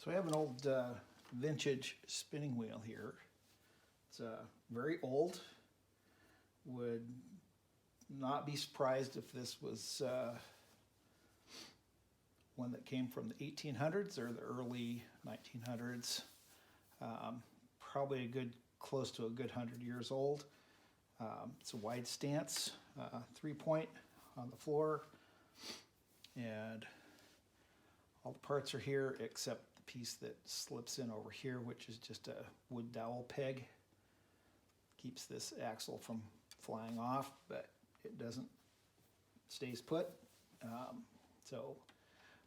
So I have an old vintage spinning wheel here. It's very old. Would not be surprised if this was one that came from the 1800s or the early 1900s. Probably close to a good 100 years old. It's a wide stance, 3-point on the floor, and all the parts are here except the piece that slips in over here, which is just a wood dowel peg. Keeps this axle from flying off, but it doesn't, stays put. So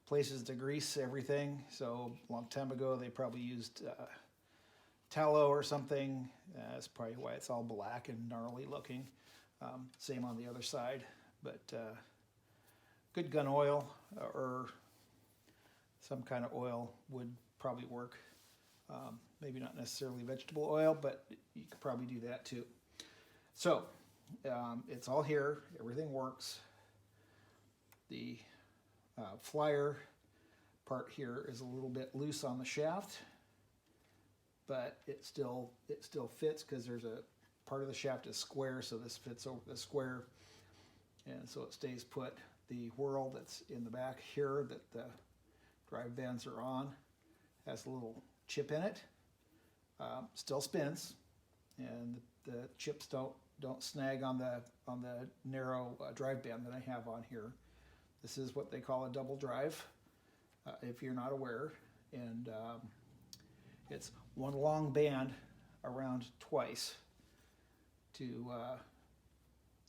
places to grease everything. So a long time ago they probably used tallow or something. That's probably why it's all black and gnarly looking. Same on the other side, but good gun oil or some kind of oil would probably work. Maybe not necessarily vegetable oil, but you could probably do that too. So it's all here, everything works. The flyer part here is a little bit loose on the shaft, but it still fits because there's a part of the shaft is square, so this fits over the square, and so it stays put. The whirl that's in the back here that the drive bands are on has a little chip in it. Still spins, and the chips don't snag on the narrow drive band that I have on here. This is what they call a double drive, if you're not aware, and it's one long band around twice to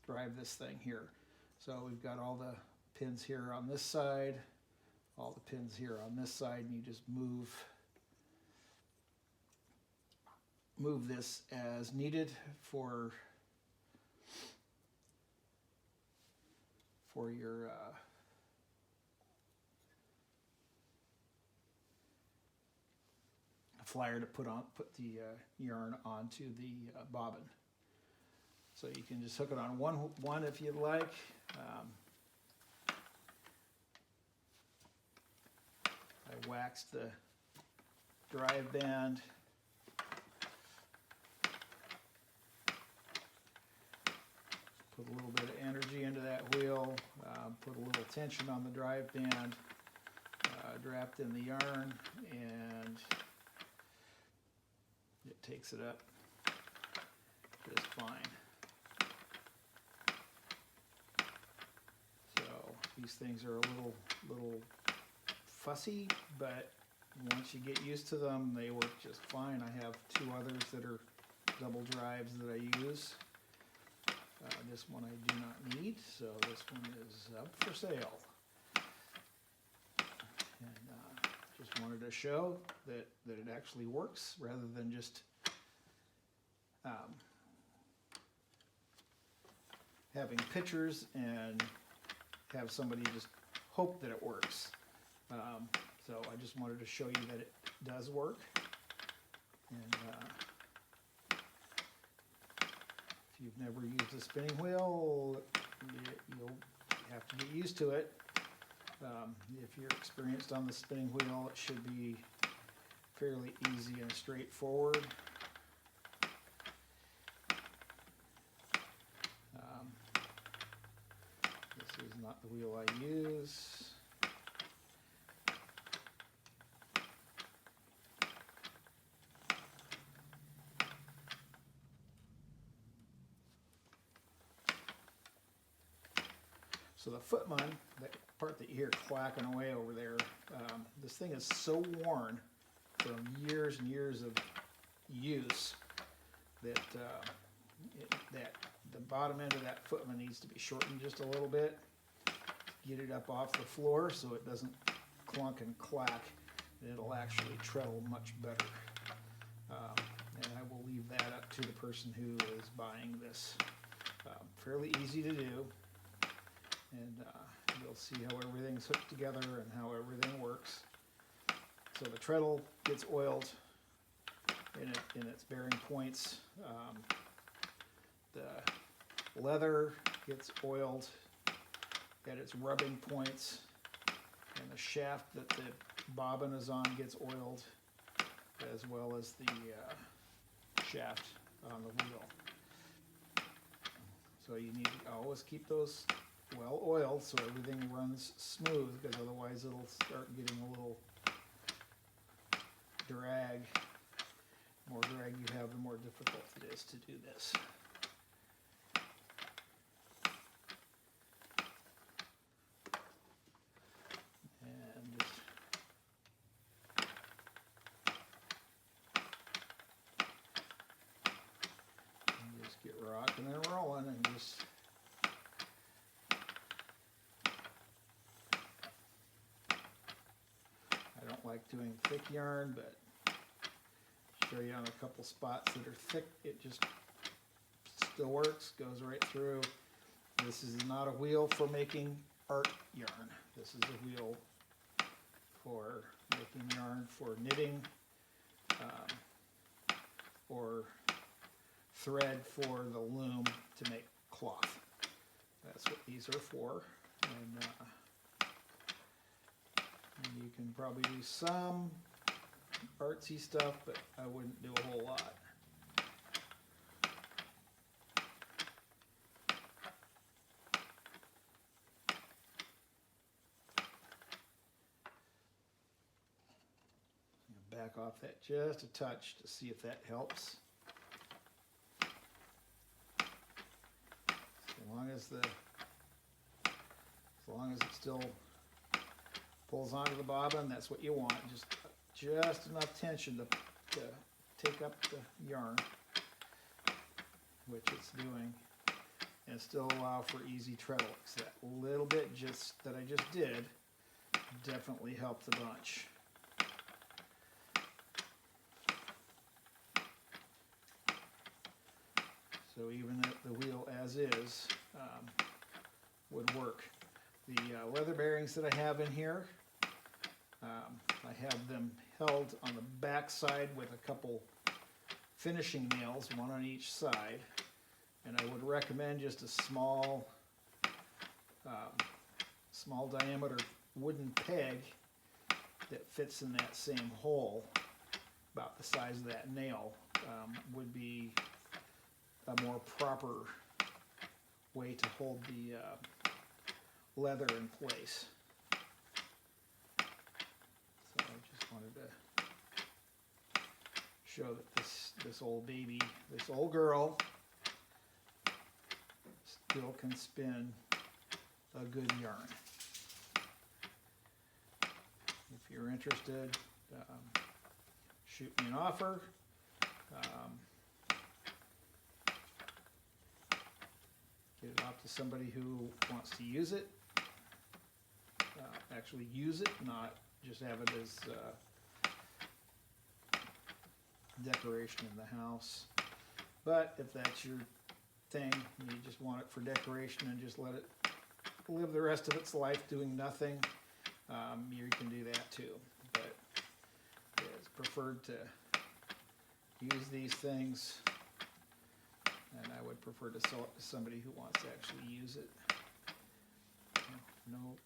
drive this thing here. So we've got all the pins here on this side, all the pins here on this side, and you just move this as needed for your flyer to put the yarn onto the bobbin. So you can just hook it on one if you'd like. I waxed the drive band. Put a little bit of energy into that wheel, put a little tension on the drive band, dropped in the yarn, and it takes it up just fine. So these things are a little fussy, but once you get used to them, they work just fine. I have two others that are double drives that I use. This one I do not need, so this one is up for sale. And just wanted to show that it actually works rather than just having pictures and have somebody just hope that it works. So I just wanted to show you that it does work. And if you've never used a spinning wheel, you'll have to get used to it. If you're experienced on the spinning wheel, it should be fairly easy and straightforward. This is not the wheel I use. So the footman, that part that you hear clacking away over there, this thing is so worn from years and years of use that the bottom end of that footman needs to be shortened just a little bit. Get it up off the floor so it doesn't clunk and clack, and it'll actually treadle much better. And I will leave that up to the person who is buying this. Fairly easy to do. And you'll see how everything's hooked together and how everything works. So the treadle gets oiled in its bearing points. The leather gets oiled at its rubbing points, and the shaft that the bobbin is on gets oiled, as well as the shaft on the wheel. So you need to always keep those well oiled so everything runs smooth, because otherwise it'll start getting a little drag. The more drag you have, the more difficult it is to do this. And just get rocking and rolling, and just I don't like doing thick yarn, but show you on a couple spots that are thick, it just still works, goes right through. This is not a wheel for making art yarn. This is a wheel for making yarn for knitting, or thread for the loom to make cloth. That's what these are for. And you can probably do some artsy stuff, but I wouldn't do a whole lot. Back off that just a touch to see if that helps. As long as it still pulls onto the bobbin, that's what you want. Just enough tension to take up the yarn, which it's doing, and still allow for easy treadles. That little bit that I just did definitely helped a bunch. So even the wheel as is would work. The leather bearings that I have in here, I have them held on the back side with a couple finishing nails, one on each side, and I would recommend just a small diameter wooden peg that fits in that same hole, about the size of that nail, would be a more proper way to hold the leather in place. So I just wanted to show that this old baby, this old girl, still can spin a good yarn. If you're interested, shoot me an offer. Get it off to somebody who wants to use it, actually use it, not just have it as decoration in the house. But if that's your thing, you just want it for decoration and just let it live the rest of its life doing nothing, you can do that too. But it's preferred to use these things, and I would prefer to sell it to somebody who wants to actually use it.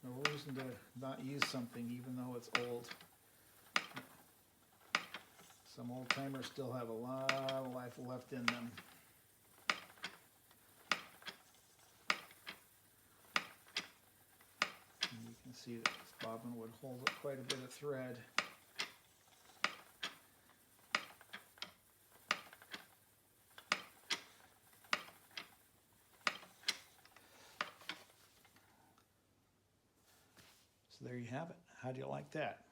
No reason to not use something even though it's old. Some old timers still have a lot of life left in them. And you can see that this bobbin would hold up quite a bit of thread. So there you have it. How do you like that?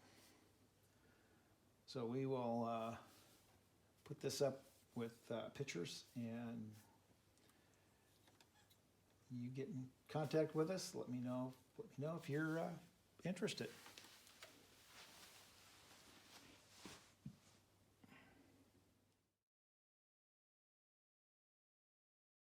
So we will put this up with pictures, and you get in contact with us. Let me know if you're interested.